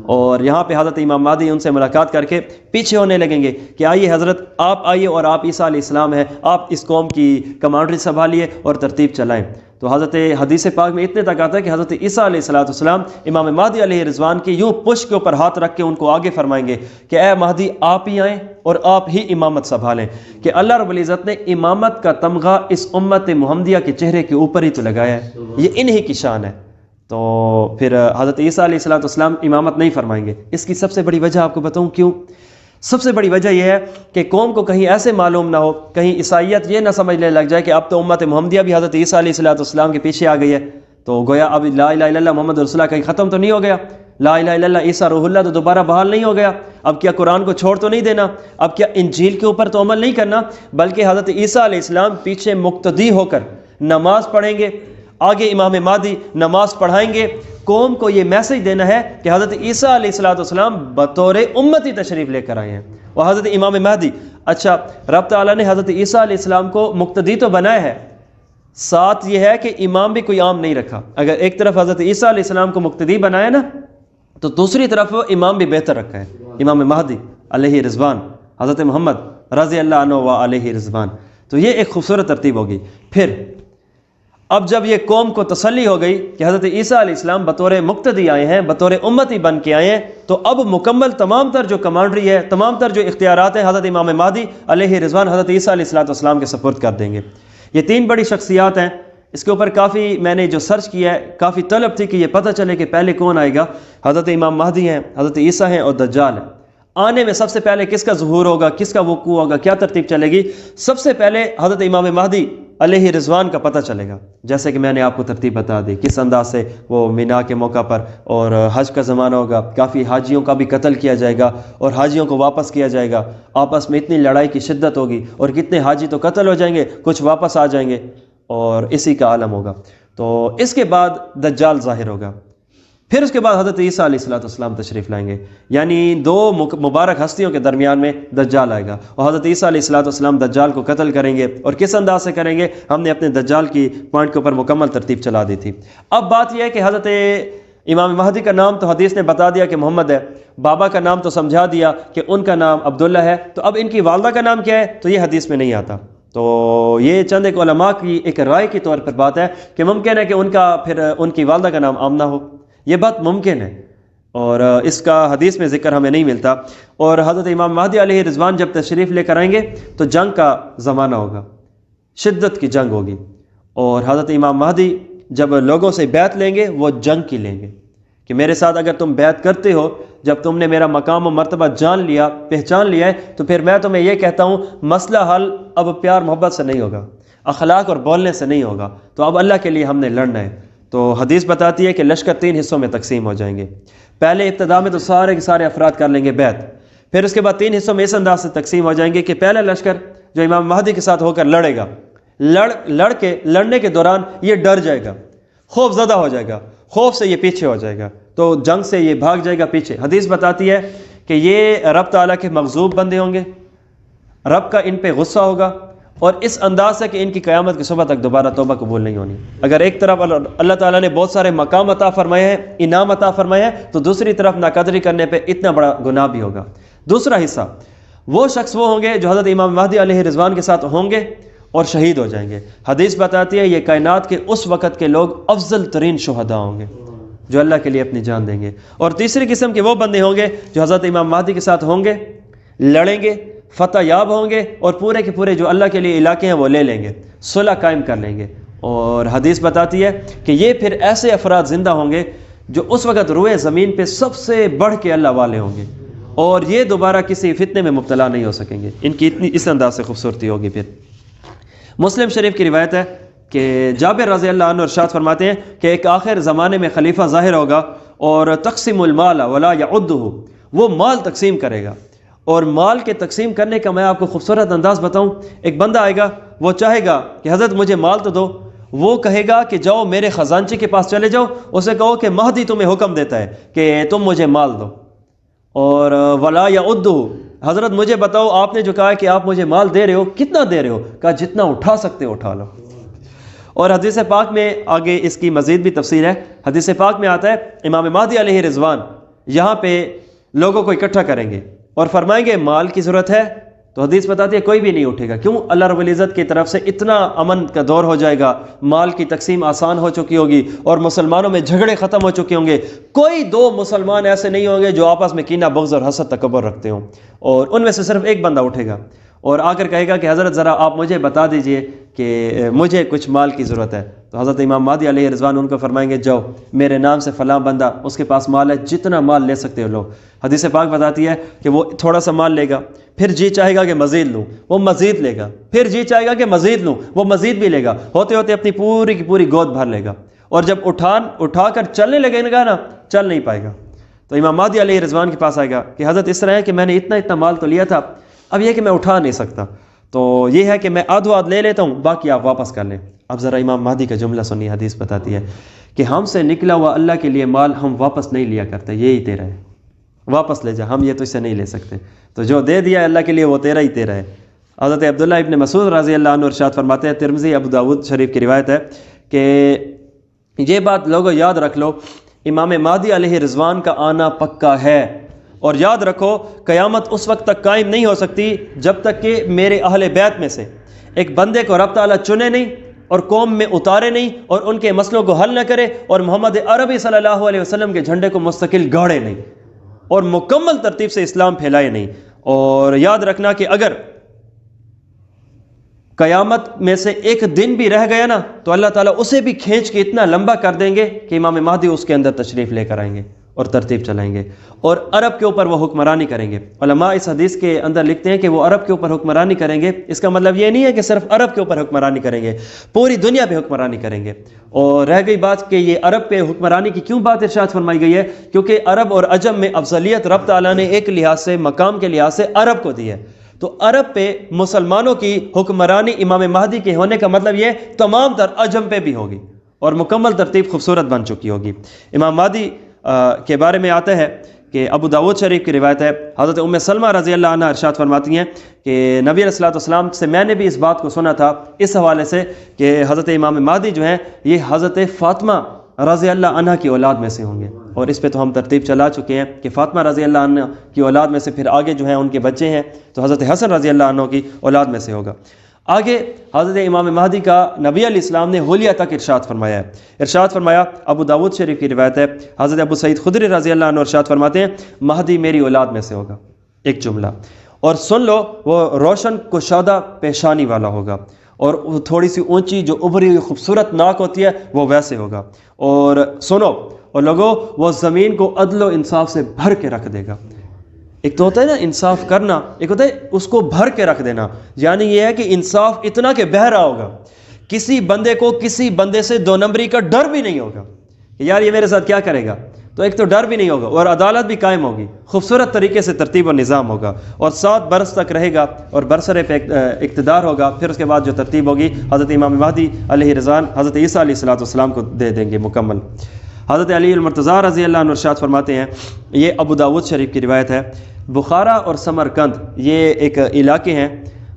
اور یہاں پہ حضرت امام مہدی ان سے ملاقات کر کے پیچھے ہونے لگیں گے کہ آئیے حضرت آپ آئیے، اور آپ عیسیٰ علیہ السلام ہیں، آپ اس قوم کی کمانڈری سنبھالیے اور ترتیب چلائیں۔ تو حضرت حدیث پاک میں اتنے تک آتا ہے کہ حضرت عیسیٰ علیہ السلام امام مہدی علیہ رضوان کی یوں پشت کے اوپر ہاتھ رکھ کے ان کو آگے فرمائیں گے کہ اے مہدی آپ ہی آئیں اور آپ ہی امامت سنبھالیں، کہ اللہ رب العزت نے امامت کا تمغہ اس امت محمدیہ کے چہرے کے اوپر ہی تو لگایا ہے، یہ انہی کی شان ہے۔ تو پھر حضرت عیسیٰ علیہ السلام امامت نہیں فرمائیں گے۔ اس کی سب سے بڑی وجہ آپ کو بتاؤں کیوں؟ سب سے بڑی وجہ یہ ہے کہ قوم کو کہیں ایسے معلوم نہ ہو، کہیں عیسائیت یہ نہ سمجھنے لگ جائے کہ اب تو امت محمدیہ بھی حضرت عیسیٰ علیہ السلام کے پیچھے آ گئی ہے، تو گویا اب لا الہ الا اللہ محمد رسول اللہ کہیں ختم تو نہیں ہو گیا، لا الہ الا اللہ عیسیٰ روح اللہ تو دوبارہ بحال نہیں ہو گیا، اب کیا قرآن کو چھوڑ تو نہیں دینا، اب کیا انجیل کے اوپر تو عمل نہیں کرنا، بلکہ حضرت عیسیٰ علیہ السلام پیچھے مقتدی ہو کر نماز پڑھیں گے، آگے امام مہدی نماز پڑھائیں گے۔ قوم کو یہ میسج دینا ہے کہ حضرت عیسیٰ علیہ السلام بطور امتی تشریف لے کر آئے ہیں، اور حضرت امام مہدی، اچھا رب تعالیٰ نے حضرت عیسیٰ علیہ السلام کو مقتدی تو بنایا ہے، ساتھ یہ ہے کہ امام بھی کوئی عام نہیں رکھا۔ اگر ایک طرف حضرت عیسیٰ علیہ السلام کو مقتدی بنایا نا، تو دوسری طرف امام بھی بہتر رکھا ہے، امام مہدی علیہ رضوان حضرت محمد رضی اللہ عنہ و علیہ رضوان۔ تو یہ ایک خوبصورت ترتیب ہوگی۔ پھر اب جب یہ قوم کو تسلی ہو گئی کہ حضرت عیسیٰ علیہ السلام بطور مقتدی آئے ہیں، بطور امتی بن کے آئے ہیں، تو اب مکمل تمام تر جو کمانڈری ہے، تمام تر جو اختیارات ہیں حضرت امام مہدی علیہ رضوان حضرت عیسیٰ علیہ السلام کے سپرد کر دیں گے۔ یہ 3 بڑی شخصیات ہیں، اس کے اوپر کافی میں نے جو سرچ کیا ہے، کافی طلب تھی کہ یہ پتہ چلے کہ پہلے کون آئے گا۔ حضرت امام مہدی ہیں، حضرت عیسیٰ ہیں، اور دجال ہے۔ آنے میں سب سے پہلے کس کا ظہور ہوگا، کس کا وقوع ہوگا، کیا ترتیب چلے گی؟ سب سے پہلے حضرت امام مہدی علیہ رضوان کا پتہ چلے گا، جیسے کہ میں نے آپ کو ترتیب بتا دی کس انداز سے وہ مینا کے موقع پر، اور حج کا زمانہ ہوگا، کافی حاجیوں کا بھی قتل کیا جائے گا اور حاجیوں کو واپس کیا جائے گا، آپس میں اتنی لڑائی کی شدت ہوگی، اور کتنے حاجی تو قتل ہو جائیں گے، کچھ واپس آ جائیں گے، اور اسی کا عالم ہوگا۔ تو اس کے بعد دجال ظاہر ہوگا، پھر اس کے بعد حضرت عیسیٰ علیہ السلام تشریف لائیں گے، یعنی 2 مبارک ہستیوں کے درمیان میں دجال آئے گا، اور حضرت عیسیٰ علیہ السلام دجال کو قتل کریں گے، اور کس انداز سے کریں گے ہم نے اپنے دجال کی پوائنٹ کے اوپر مکمل ترتیب چلا دی تھی۔ اب بات یہ ہے کہ حضرت امام مہدی کا نام تو حدیث نے بتا دیا کہ محمد ہے، بابا کا نام تو سمجھا دیا کہ ان کا نام عبداللہ ہے، تو اب ان کی والدہ کا نام کیا ہے تو یہ حدیث میں نہیں آتا۔ تو یہ چند ایک علماء کی ایک رائے کے طور پر بات ہے کہ ممکن ہے کہ ان کی والدہ کا نام آمنہ ہو، یہ بات ممکن ہے، اور اس کا حدیث میں ذکر ہمیں نہیں ملتا۔ اور حضرت امام مہدی علیہ رضوان جب تشریف لے کر آئیں گے تو جنگ کا زمانہ ہوگا، شدت کی جنگ ہوگی، اور حضرت امام مہدی جب لوگوں سے بیعت لیں گے وہ جنگ کی لیں گے کہ میرے ساتھ اگر تم بیعت کرتے ہو، جب تم نے میرا مقام و مرتبہ جان لیا، پہچان لیا ہے، تو پھر میں تمہیں یہ کہتا ہوں مسئلہ حل اب پیار محبت سے نہیں ہوگا، اخلاق اور بولنے سے نہیں ہوگا، تو اب اللہ کے لیے ہم نے لڑنا ہے۔ تو حدیث بتاتی ہے کہ لشکر 3 حصوں میں تقسیم ہو جائیں گے۔ پہلے ابتدا میں تو سارے کے سارے افراد کر لیں گے بیعت، پھر اس کے بعد 3 حصوں میں اس انداز سے تقسیم ہو جائیں گے کہ پہلا لشکر جو امام مہدی کے ساتھ ہو کر لڑے گا، لڑنے کے دوران یہ ڈر جائے گا، خوف زدہ ہو جائے گا، خوف سے یہ پیچھے ہو جائے گا، تو جنگ سے یہ بھاگ جائے گا پیچھے۔ حدیث بتاتی ہے کہ یہ رب تعالیٰ کے مغضوب بندے ہوں گے، رب کا ان پہ غصہ ہوگا، اور اس انداز سے کہ ان کی قیامت کی صبح تک دوبارہ توبہ قبول نہیں ہونی۔ اگر ایک طرف اللہ تعالیٰ نے بہت سارے مقام عطا فرمائے ہیں، انعام عطا فرمائے ہیں، تو دوسری طرف ناقدری کرنے پہ اتنا بڑا گناہ بھی ہوگا۔ دوسرا حصہ وہ شخص وہ ہوں گے جو حضرت امام مہدی علیہ رضوان کے ساتھ ہوں گے اور شہید ہو جائیں گے۔ حدیث بتاتی ہے یہ کائنات کے اس وقت کے لوگ افضل ترین شہداء ہوں گے جو اللہ کے لیے اپنی جان دیں گے۔ اور تیسری قسم کے وہ بندے ہوں گے جو حضرت امام مہدی کے ساتھ ہوں گے، لڑیں گے، فتح یاب ہوں گے، اور پورے کے پورے جو اللہ کے لیے علاقے ہیں وہ لے لیں گے، صلح قائم کر لیں گے۔ اور حدیث بتاتی ہے کہ یہ پھر ایسے افراد زندہ ہوں گے جو اس وقت روئے زمین پہ سب سے بڑھ کے اللہ والے ہوں گے، اور یہ دوبارہ کسی فتنے میں مبتلا نہیں ہو سکیں گے۔ ان کی اتنی اس انداز سے خوبصورتی ہوگی۔ پھر مسلم شریف کی روایت ہے کہ جابر رضی اللہ عنہ ارشاد فرماتے ہیں کہ ایک آخر زمانے میں خلیفہ ظاہر ہوگا اور تقسیم المال ولا یعدہ، وہ مال تقسیم کرے گا، اور مال کے تقسیم کرنے کا میں آپ کو خوبصورت انداز بتاؤں۔ ایک بندہ آئے گا، وہ چاہے گا کہ حضرت مجھے مال تو دو، وہ کہے گا کہ جاؤ میرے خزانچی کے پاس چلے جاؤ، اسے کہو کہ مہدی تمہیں حکم دیتا ہے کہ تم مجھے مال دو، اور ولا یعدہ، حضرت مجھے بتاؤ آپ نے جو کہا ہے کہ آپ مجھے مال دے رہے ہو کتنا دے رہے ہو، کہا جتنا اٹھا سکتے ہو اٹھا لو۔ اور حدیث پاک میں آگے اس کی مزید بھی تفسیر ہے۔ حدیث پاک میں آتا ہے امام مہدی علیہ رضوان یہاں پہ لوگوں کو اکٹھا کریں گے اور فرمائیں گے مال کی ضرورت ہے، تو حدیث بتاتی ہے کوئی بھی نہیں اٹھے گا۔ کیوں؟ اللہ رب العزت کی طرف سے اتنا امن کا دور ہو جائے گا، مال کی تقسیم آسان ہو چکی ہوگی، اور مسلمانوں میں جھگڑے ختم ہو چکے ہوں گے۔ کوئی 2 مسلمان ایسے نہیں ہوں گے جو آپس میں کینہ بغض اور حسد تکبر رکھتے ہوں، اور ان میں سے صرف ایک بندہ اٹھے گا اور آ کر کہے گا کہ حضرت ذرا آپ مجھے بتا دیجئے کہ مجھے کچھ مال کی ضرورت ہے۔ تو حضرت امام مہدی علیہ رضوان ان کو فرمائیں گے جاؤ میرے نام سے فلاں بندہ، اس کے پاس مال ہے، جتنا مال لے سکتے ہو لو۔ حدیث پاک بتاتی ہے کہ وہ تھوڑا سا مال لے گا، پھر جی چاہے گا کہ مزید لوں، وہ مزید لے گا، پھر جی چاہے گا کہ مزید لوں، وہ مزید بھی لے گا، ہوتے ہوتے اپنی پوری کی پوری گود بھر لے گا، اور جب اٹھا کر چلنے لگے گا نا، چل نہیں پائے گا۔ تو امام مہدی علیہ رضوان کے پاس آئے گا کہ حضرت اس طرح ہے کہ میں نے اتنا مال تو لیا تھا، اب یہ کہ میں اٹھا نہیں سکتا، تو یہ ہے کہ میں آدھ لے لیتا ہوں، باقی آپ واپس کر لیں۔ اب ذرا امام مہدی کا جملہ سنیے، حدیث بتاتی ہے کہ ہم سے نکلا ہوا اللہ کے لیے مال ہم واپس نہیں لیا کرتے، یہی تیرا ہے، واپس لے جا، ہم یہ تو اس سے نہیں لے سکتے، تو جو دے دیا اللہ کے لیے وہ تیرا ہی تیرا ہے۔ حضرت عبداللہ ابن مسعود رضی اللہ عنہ ارشاد فرماتے ہیں، ترمذی ابو داود شریف کی روایت ہے کہ یہ بات لوگوں یاد رکھ لو، امام مہدی علیہ رضوان کا آنا پکا ہے، اور یاد رکھو قیامت اس وقت تک قائم نہیں ہو سکتی جب تک کہ میرے اہل بیت میں سے ایک بندے کو رب تعالیٰ چنے نہیں اور قوم میں اتارے نہیں اور ان کے مسئلوں کو حل نہ کرے اور محمد عربی صلی اللہ علیہ وسلم کے جھنڈے کو مستقل گاڑے نہیں اور مکمل ترتیب سے اسلام پھیلائے نہیں۔ اور یاد رکھنا کہ اگر قیامت میں سے ایک دن بھی رہ گیا نا تو اللہ تعالیٰ اسے بھی کھینچ کے اتنا لمبا کر دیں گے کہ امام مہدی اس کے اندر تشریف لے کر آئیں گے اور ترتیب چلائیں گے، اور عرب کے اوپر وہ حکمرانی کریں گے۔ علماء اس حدیث کے اندر لکھتے ہیں کہ وہ عرب کے اوپر حکمرانی کریں گے، اس کا مطلب یہ نہیں ہے کہ صرف عرب کے اوپر حکمرانی کریں گے، پوری دنیا پہ حکمرانی کریں گے۔ اور رہ گئی بات کہ یہ عرب پہ حکمرانی کی کیوں بات ارشاد فرمائی گئی ہے، کیونکہ عرب اور عجم میں افضلیت رب تعالیٰ نے ایک لحاظ سے، مقام کے لحاظ سے عرب کو دی ہے، تو عرب پہ مسلمانوں کی حکمرانی امام مہدی کے ہونے کا مطلب یہ تمام تر عجم پہ بھی ہوگی اور مکمل ترتیب خوبصورت بن چکی ہوگی۔ امام مہدی کے بارے میں آتا ہے کہ ابو داود شریف کی روایت ہے، حضرت ام سلمہ رضی اللہ عنہ ارشاد فرماتی ہیں کہ نبی علیہ السلام سے میں نے بھی اس بات کو سنا تھا اس حوالے سے کہ حضرت امام مہدی جو ہیں یہ حضرت فاطمہ رضی اللہ عنہ کی اولاد میں سے ہوں گے، اور اس پہ تو ہم ترتیب چلا چکے ہیں کہ فاطمہ رضی اللہ عنہ کی اولاد میں سے پھر آگے جو ہیں ان کے بچے ہیں، تو حضرت حسن رضی اللہ عنہ کی اولاد میں سے ہوگا۔ آگے حضرت امام مہدی کا نبی علیہ السلام نے حلیہ تک ارشاد فرمایا ہے۔ ارشاد فرمایا، ابو داود شریف کی روایت ہے، حضرت ابو سعید خدری رضی اللہ عنہ ارشاد فرماتے ہیں مہدی میری اولاد میں سے ہوگا، ایک جملہ، اور سن لو وہ روشن کشادہ پیشانی والا ہوگا، اور تھوڑی سی اونچی جو ابھری ہوئی خوبصورت ناک ہوتی ہے وہ ویسے ہوگا۔ اور سنو اور لوگوں، وہ زمین کو عدل و انصاف سے بھر کے رکھ دے گا۔ ایک تو ہوتا ہے نا انصاف کرنا، ایک ہوتا ہے اس کو بھر کے رکھ دینا، یعنی یہ ہے کہ انصاف اتنا کہ بہہ رہا ہوگا، کسی بندے کو کسی بندے سے دو نمبری کا ڈر بھی نہیں ہوگا کہ یار یہ میرے ساتھ کیا کرے گا، تو ایک تو ڈر بھی نہیں ہوگا، اور عدالت بھی قائم ہوگی، خوبصورت طریقے سے ترتیب و نظام ہوگا، اور 7 برس تک رہے گا اور برسر پہ اقتدار ہوگا۔ پھر اس کے بعد جو ترتیب ہوگی حضرت امام مہدی علیہ رضوان حضرت عیسیٰ علیہ السلام کو دے دیں گے مکمل۔ حضرت علی المرتضیٰ رضی اللہ عنہ ارشاد فرماتے ہیں، یہ ابو داود شریف کی روایت ہے، بخارا اور سمرقند یہ ایک علاقے ہیں،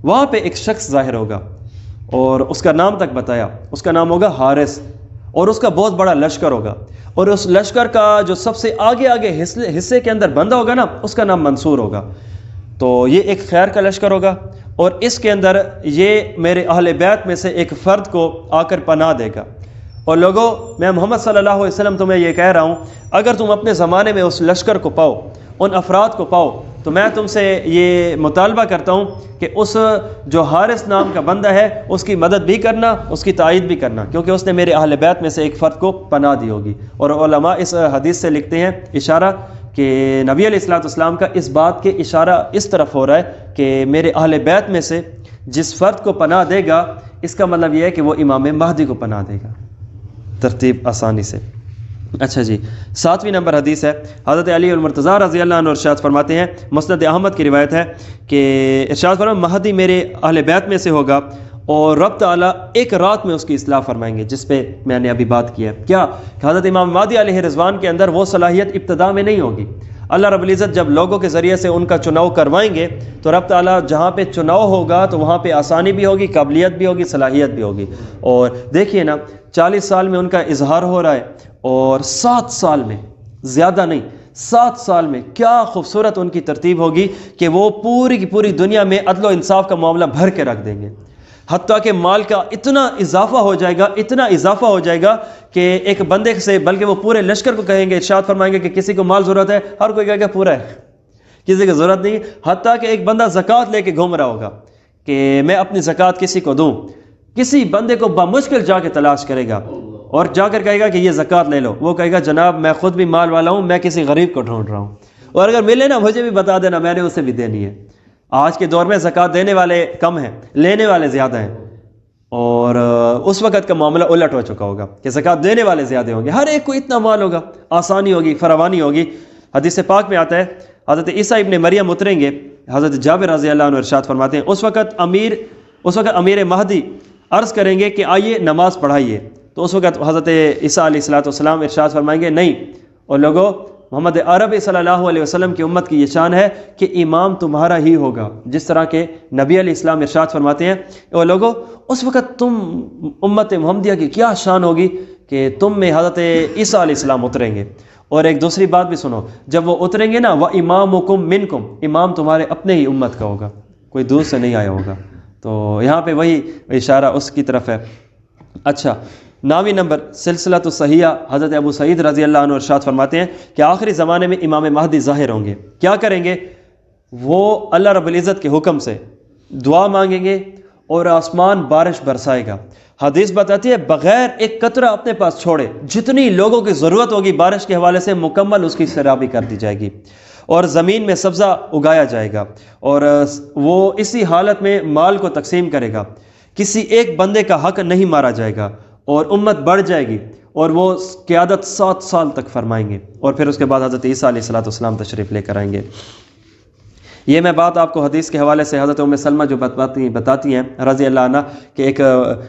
وہاں پہ ایک شخص ظاہر ہوگا، اور اس کا نام تک بتایا، اس کا نام ہوگا حارث، اور اس کا بہت بڑا لشکر ہوگا، اور اس لشکر کا جو سب سے آگے حصے کے اندر بندہ ہوگا نا، اس کا نام منصور ہوگا۔ تو یہ ایک خیر کا لشکر ہوگا، اور اس کے اندر یہ میرے اہل بیت میں سے ایک فرد کو آ کر پناہ دے گا۔ اور لوگوں، میں محمد صلی اللہ علیہ وسلم تمہیں یہ کہہ رہا ہوں، اگر تم اپنے زمانے میں اس لشکر کو پاؤ، ان افراد کو پاؤ، تو میں تم سے یہ مطالبہ کرتا ہوں کہ اس جو حارث نام کا بندہ ہے اس کی مدد بھی کرنا، اس کی تائید بھی کرنا، کیونکہ اس نے میرے اہل بیت میں سے ایک فرد کو پناہ دی ہوگی۔ اور علماء اس حدیث سے لکھتے ہیں اشارہ کہ نبی علیہ السلام کا اس بات کے اشارہ اس طرف ہو رہا ہے کہ میرے اہل بیت میں سے جس فرد کو پناہ دے گا، اس کا مطلب یہ ہے کہ وہ امام مہدی کو پناہ دے گا، ترتیب آسانی سے۔ اچھا جی، 7ویں نمبر حدیث ہے، حضرت علی المرتضیٰ رضی اللہ عنہ ارشاد فرماتے ہیں، مسند احمد کی روایت ہے کہ ارشاد فرماتے ہیں مہدی میرے اہل بیت میں سے ہوگا، اور رب تعالیٰ ایک رات میں اس کی اصلاح فرمائیں گے، جس پہ میں نے ابھی بات کی ہے۔ کیا کہ حضرت امام مہدی علیہ رضوان کے اندر وہ صلاحیت ابتدا میں نہیں ہوگی، اللہ رب العزت جب لوگوں کے ذریعے سے ان کا چناؤ کروائیں گے تو رب تعالیٰ جہاں پہ چناؤ ہوگا تو وہاں پہ آسانی بھی ہوگی، قابلیت بھی ہوگی، صلاحیت بھی ہوگی۔ اور دیکھیے نا، 40 سال میں ان کا اظہار ہو رہا ہے، اور 7 سال میں، زیادہ نہیں، 7 سال میں کیا خوبصورت ان کی ترتیب ہوگی کہ وہ پوری کی پوری دنیا میں عدل و انصاف کا معاملہ بھر کے رکھ دیں گے، حتیٰ کہ مال کا اتنا اضافہ ہو جائے گا، اتنا اضافہ ہو جائے گا کہ ایک بندے سے بلکہ وہ پورے لشکر کو کہیں گے، ارشاد فرمائیں گے کہ کسی کو مال ضرورت ہے، ہر کوئی کہے گا پورا ہے، کسی کو ضرورت نہیں، حتیٰ کہ ایک بندہ زکوٰۃ لے کے گھوم رہا ہوگا کہ میں اپنی زکوٰۃ کسی کو دوں، کسی بندے کو بمشکل جا کے تلاش کرے گا اور جا کر کہے گا کہ یہ زکوٰۃ لے لو، وہ کہے گا جناب میں خود بھی مال والا ہوں، میں کسی غریب کو ڈھونڈ رہا ہوں، اور اگر ملے نا مجھے بھی بتا دینا، میں نے اسے بھی دینی ہے۔ آج کے دور میں زکوٰۃ دینے والے کم ہیں، لینے والے زیادہ ہیں، اور اس وقت کا معاملہ الٹ ہو چکا ہوگا کہ زکوٰۃ دینے والے زیادہ ہوں گے، ہر ایک کو اتنا مال ہوگا، آسانی ہوگی، فراوانی ہوگی۔ حدیث پاک میں آتا ہے حضرت عیسیٰ ابن مریم اتریں گے، حضرت جابر رضی اللہ عنہ ارشاد فرماتے ہیں اس وقت امیر مہدی عرض کریں گے کہ آئیے نماز پڑھائیے، تو اس وقت حضرت عیسیٰ علیہ السلام ارشاد فرمائیں گے نہیں، اور لوگوں محمد عربی صلی اللہ علیہ وسلم کی امت کی یہ شان ہے کہ امام تمہارا ہی ہوگا، جس طرح کہ نبی علیہ السلام ارشاد فرماتے ہیں، اور لوگوں اس وقت تم امت محمدیہ کی کیا شان ہوگی کہ تم میں حضرت عیسیٰ علیہ السلام اتریں گے۔ اور ایک دوسری بات بھی سنو، جب وہ اتریں گے نا، وَإِمَامُكُم مِّنكُم، امام تمہارے اپنے ہی امت کا ہوگا، کوئی دور سے نہیں آیا ہوگا۔ تو یہاں پہ وہی اشارہ اس کی طرف ہے۔ اچھا، 9ویں نمبر سلسلۃ الصحیحہ، حضرت ابو سعید رضی اللہ عنہ ارشاد فرماتے ہیں کہ آخری زمانے میں امام مہدی ظاہر ہوں گے، کیا کریں گے؟ وہ اللہ رب العزت کے حکم سے دعا مانگیں گے اور آسمان بارش برسائے گا۔ حدیث بتاتی ہے بغیر ایک قطرہ اپنے پاس چھوڑے جتنی لوگوں کی ضرورت ہوگی بارش کے حوالے سے مکمل اس کی سیرابی کر دی جائے گی، اور زمین میں سبزہ اگایا جائے گا، اور وہ اسی حالت میں مال کو تقسیم کرے گا، کسی ایک بندے کا حق نہیں مارا جائے گا، اور امت بڑھ جائے گی، اور وہ قیادت 7 سال تک فرمائیں گے، اور پھر اس کے بعد حضرت عیسیٰ علیہ السلام تشریف لے کر آئیں گے۔ یہ میں بات آپ کو حدیث کے حوالے سے حضرت ام سلمہ جو بتاتی ہیں رضی اللہ عنہ کہ ایک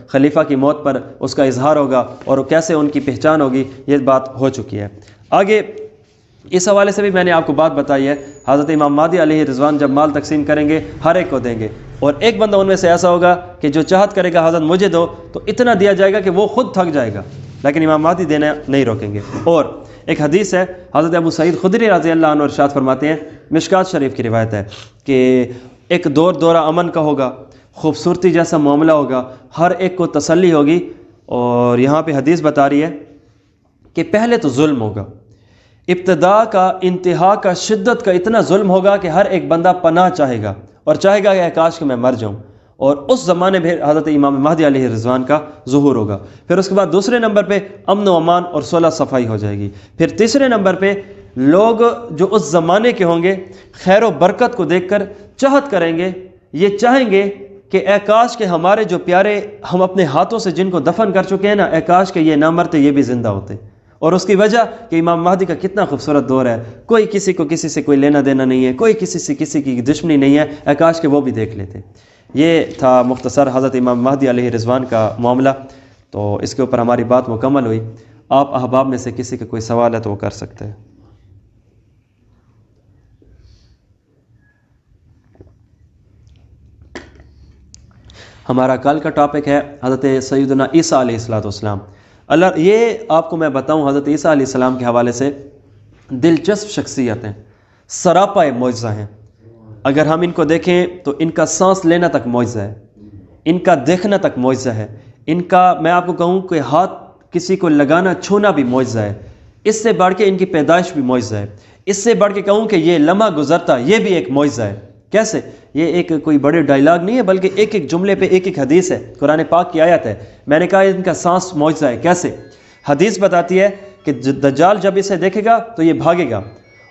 خلیفہ کی موت پر اس کا اظہار ہوگا اور کیسے ان کی پہچان ہوگی، یہ بات ہو چکی ہے۔ آگے اس حوالے سے بھی میں نے آپ کو بات بتائی ہے، حضرت امام مہدی علیہ رضوان جب مال تقسیم کریں گے ہر ایک کو دیں گے، اور ایک بندہ ان میں سے ایسا ہوگا کہ جو چاہت کرے گا حضرت مجھے دو، تو اتنا دیا جائے گا کہ وہ خود تھک جائے گا، لیکن امام مہدی دینا نہیں روکیں گے۔ اور ایک حدیث ہے، حضرت ابو سعید خدری رضی اللہ عنہ ارشاد فرماتے ہیں، مشکات شریف کی روایت ہے کہ ایک دورہ امن کا ہوگا، خوبصورتی جیسا معاملہ ہوگا، ہر ایک کو تسلی ہوگی، اور یہاں پہ حدیث بتا رہی ہے کہ پہلے تو ظلم ہوگا، ابتدا کا، انتہا کا، شدت کا اتنا ظلم ہوگا کہ ہر ایک بندہ پناہ چاہے گا اور چاہے گا کہ کاش کہ میں مر جاؤں، اور اس زمانے میں حضرت امام مہدی علیہ رضوان کا ظہور ہوگا۔ پھر اس کے بعد دوسرے نمبر پہ امن و امان اور صلح صفائی ہو جائے گی۔ پھر تیسرے نمبر پہ لوگ جو اس زمانے کے ہوں گے خیر و برکت کو دیکھ کر چاہت کریں گے، یہ چاہیں گے کہ اے کاش کہ ہمارے جو پیارے ہم اپنے ہاتھوں سے جن کو دفن کر چکے ہیں نا، اے کاش کہ یہ نہ مرتے، یہ بھی زندہ ہوتے۔ اور اس کی وجہ کہ امام مہدی کا کتنا خوبصورت دور ہے، کوئی کسی کو کسی سے کوئی لینا دینا نہیں ہے، کوئی کسی سے کسی کی دشمنی نہیں ہے، اے کاش کہ وہ بھی دیکھ لیتے۔ یہ تھا مختصر حضرت امام مہدی علیہ رضوان کا معاملہ، تو اس کے اوپر ہماری بات مکمل ہوئی۔ آپ احباب میں سے کسی کا کوئی سوال ہے تو وہ کر سکتے ہیں۔ ہمارا کل کا ٹاپک ہے حضرت سیدنا عیسیٰ علیہ السلام۔ اللہ، یہ آپ کو میں بتاؤں حضرت عیسیٰ علیہ السلام کے حوالے سے دلچسپ شخصیت ہیں، سراپا معجزہ ہیں۔ اگر ہم ان کو دیکھیں تو ان کا سانس لینا تک معجزہ ہے، ان کا دیکھنا تک معجزہ ہے، ان کا میں آپ کو کہوں کہ ہاتھ کسی کو لگانا چھونا بھی معجزہ ہے، اس سے بڑھ کے ان کی پیدائش بھی معجزہ ہے، اس سے بڑھ کے کہوں کہ یہ لمحہ گزرتا یہ بھی ایک معجزہ ہے۔ کیسے؟ یہ ایک کوئی بڑے ڈائلاگ نہیں ہے، بلکہ ایک ایک جملے پہ ایک ایک حدیث ہے، قرآن پاک کی آیت ہے۔ میں نے کہا ان کا سانس معجزہ ہے۔ کیسے؟ حدیث بتاتی ہے کہ دجال جب اسے دیکھے گا تو یہ بھاگے گا،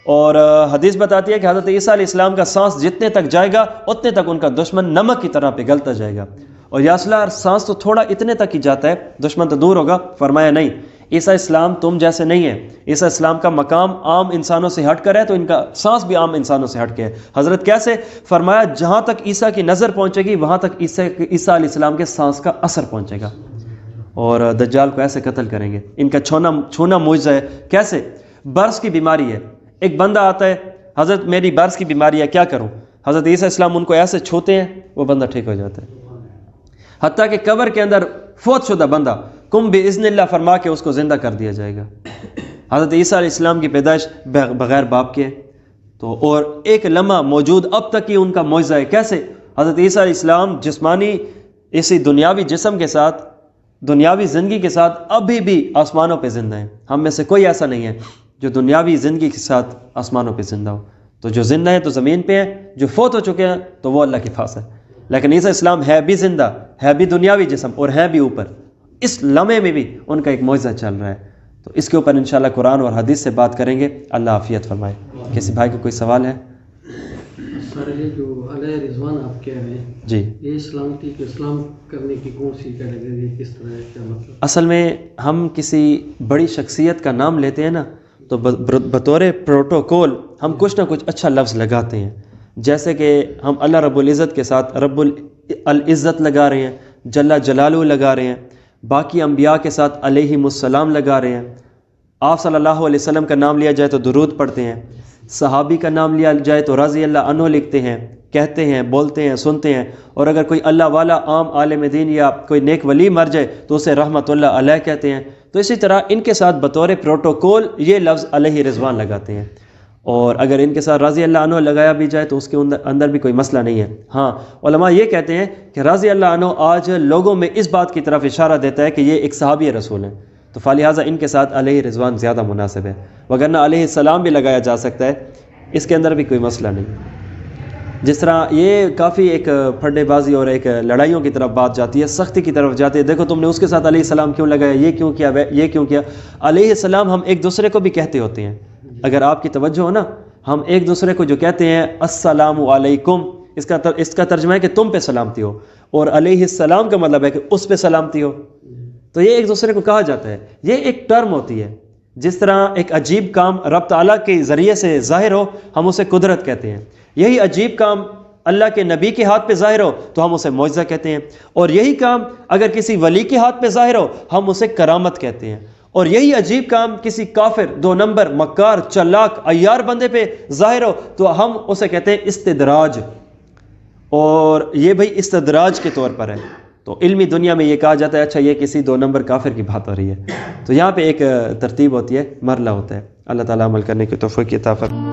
اور حدیث بتاتی ہے کہ حضرت عیسیٰ علیہ السلام کا سانس جتنے تک جائے گا اتنے تک ان کا دشمن نمک کی طرح پگھلتا جائے گا۔ اور یا رسول اللہ سانس تو تھوڑا اتنے تک ہی جاتا ہے، دشمن تو دور ہوگا۔ فرمایا نہیں، عیسیٰ اسلام تم جیسے نہیں ہے، عیسیٰ اسلام کا مقام عام انسانوں سے ہٹ کر ہے، تو ان کا سانس بھی عام انسانوں سے ہٹ کے ہے۔ حضرت کیسے؟ فرمایا جہاں تک عیسیٰ کی نظر پہنچے گی وہاں تک عیسیٰ علیہ السلام کے سانس کا اثر پہنچے گا، اور دجال کو ایسے قتل کریں گے۔ ان کا چھونا معجزہ ہے۔ کیسے؟ برس کی بیماری ہے، ایک بندہ آتا ہے، حضرت میری برس کی بیماری ہے، کیا کروں؟ حضرت عیسیٰ السلام ان کو ایسے چھوتے ہیں، وہ بندہ ٹھیک ہو جاتا ہے۔ حتیٰ کہ قبر کے اندر فوت شدہ بندہ کم باذن اللہ فرما کے اس کو زندہ کر دیا جائے گا۔ حضرت عیسیٰ علیہ السلام کی پیدائش بغیر باپ کے، تو اور ایک لمحہ موجود اب تک ہی ان کا معجزہ ہے۔ کیسے؟ حضرت عیسیٰ علیہ السلام جسمانی اسی دنیاوی جسم کے ساتھ، دنیاوی زندگی کے ساتھ ابھی بھی آسمانوں پہ زندہ ہیں۔ ہم میں سے کوئی ایسا نہیں ہے جو دنیاوی زندگی کے ساتھ آسمانوں پہ زندہ ہو۔ تو جو زندہ ہیں تو زمین پہ ہیں، جو فوت ہو چکے ہیں تو وہ اللہ کے پاس ہے۔ لیکن عیسیٰ اسلام ہے بھی زندہ، ہے بھی دنیاوی جسم، اور ہے بھی اوپر۔ اس لمحے میں بھی ان کا ایک معجزہ چل رہا ہے۔ تو اس کے اوپر انشاءاللہ قرآن اور حدیث سے بات کریں گے۔ اللہ عافیت فرمائے۔ کسی بھائی کو کوئی سوال ہے؟ سر یہ جو علیہ رضوان آپ کہہ رہے ہیں، جی، یہ اسلام کرنے کی کون سی کیٹیگری، کس طرح ہے، کیا مطلب؟ اصل میں ہم کسی بڑی شخصیت کا نام لیتے ہیں نا، تو بطور پروٹوکول ہم کچھ نہ کچھ اچھا لفظ لگاتے ہیں، جیسے کہ ہم اللہ رب العزت کے ساتھ رب العزت لگا رہے ہیں، جل جلالہ لگا رہے ہیں، باقی انبیاء کے ساتھ علیہم السلام لگا رہے ہیں، آپ صلی اللہ علیہ وسلم کا نام لیا جائے تو درود پڑھتے ہیں، صحابی کا نام لیا جائے تو رضی اللہ عنہ لکھتے ہیں، کہتے ہیں، بولتے ہیں، سنتے ہیں، اور اگر کوئی اللہ والا عام عالم دین یا کوئی نیک ولی مر جائے تو اسے رحمت اللہ علیہ کہتے ہیں۔ تو اسی طرح ان کے ساتھ بطور پروٹوکول یہ لفظ علیہ رضوان لگاتے ہیں، اور اگر ان کے ساتھ رضی اللہ عنہ لگایا بھی جائے تو اس کے اندر بھی کوئی مسئلہ نہیں ہے۔ ہاں، علماء یہ کہتے ہیں کہ رضی اللہ عنہ آج لوگوں میں اس بات کی طرف اشارہ دیتا ہے کہ یہ ایک صحابی رسول ہیں، تو فلہٰذا ان کے ساتھ علیہ رضوان زیادہ مناسب ہے، وگرنہ علیہ السلام بھی لگایا جا سکتا ہے، اس کے اندر بھی کوئی مسئلہ نہیں۔ جس طرح یہ کافی ایک پھڈے بازی اور ایک لڑائیوں کی طرف بات جاتی ہے، سختی کی طرف جاتی ہے، دیکھو تم نے اس کے ساتھ علیہ السلام کیوں لگایا، یہ کیوں کیا، یہ کیوں کیا۔ علیہ السلام ہم ایک دوسرے کو بھی کہتے ہوتے ہیں، اگر آپ کی توجہ ہو نا، ہم ایک دوسرے کو جو کہتے ہیں السلام علیکم، اس کا ترجمہ ہے کہ تم پہ سلامتی ہو، اور علیہ السلام کا مطلب ہے کہ اس پہ سلامتی ہو، تو یہ ایک دوسرے کو کہا جاتا ہے، یہ ایک ٹرم ہوتی ہے۔ جس طرح ایک عجیب کام رب تعالیٰ کے ذریعے سے ظاہر ہو ہم اسے قدرت کہتے ہیں، یہی عجیب کام اللہ کے نبی کے ہاتھ پہ ظاہر ہو تو ہم اسے معجزہ کہتے ہیں، اور یہی کام اگر کسی ولی کے ہاتھ پہ ظاہر ہو ہم اسے کرامت کہتے ہیں، اور یہی عجیب کام کسی کافر، دو نمبر، مکار، چلاک، عیار بندے پہ ظاہر ہو تو ہم اسے کہتے ہیں استدراج، اور یہ بھئی استدراج کے طور پر ہے۔ تو علمی دنیا میں یہ کہا جاتا ہے اچھا یہ کسی دو نمبر کافر کی بات ہو رہی ہے، تو یہاں پہ ایک ترتیب ہوتی ہے، مرحلہ ہوتا ہے۔ اللہ تعالیٰ عمل کرنے کی توفیق عطا فرمائے۔